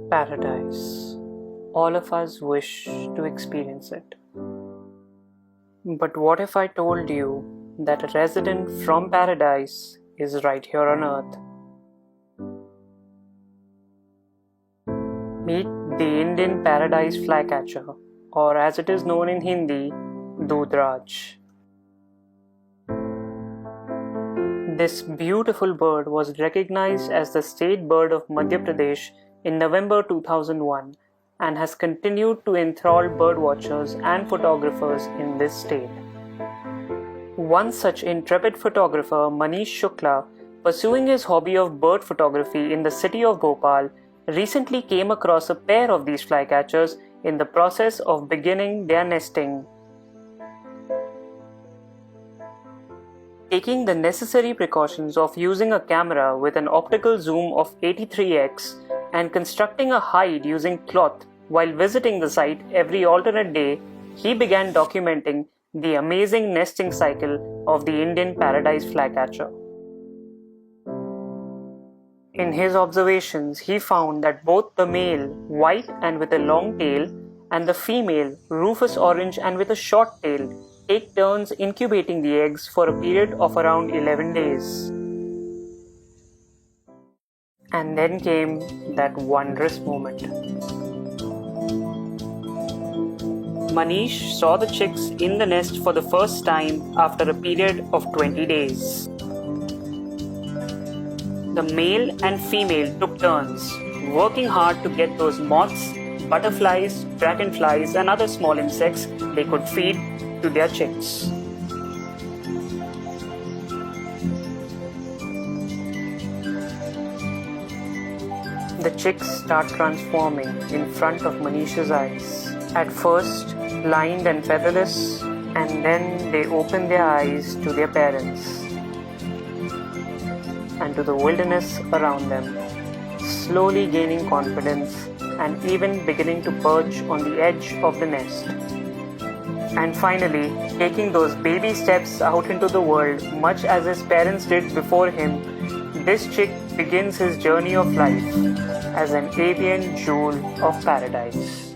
Paradise. All of us wish to experience it. But what if I told you that a resident from paradise is right here on earth? Meet the Indian paradise flycatcher, or as it is known in Hindi, Dud Raj. This beautiful bird was recognized as the state bird of Madhya Pradesh in November 2001 and has continued to enthrall birdwatchers and photographers in this state. One such intrepid photographer, Manish Shukla, pursuing his hobby of bird photography in the city of Bhopal, recently came across a pair of these flycatchers in the process of beginning their nesting. Taking the necessary precautions of using a camera with an optical zoom of 83x and constructing a hide using cloth while visiting the site every alternate day, he began documenting the amazing nesting cycle of the Indian paradise flycatcher. In his observations, he found that both the male, white and with a long tail, and the female, rufous orange and with a short tail, take turns incubating the eggs for a period of around 11 days. And then came that wondrous moment. Manish saw the chicks in the nest for the first time after a period of 20 days. The male and female took turns, working hard to get those moths, butterflies, dragonflies, and other small insects they could feed to their chicks. The chicks start transforming in front of Manish's eyes. At first, blind and featherless, and then they open their eyes to their parents and to the wilderness around them, slowly gaining confidence and even beginning to perch on the edge of the nest. And finally, taking those baby steps out into the world, much as his parents did before him, this chick begins his journey of life as an avian jewel of paradise.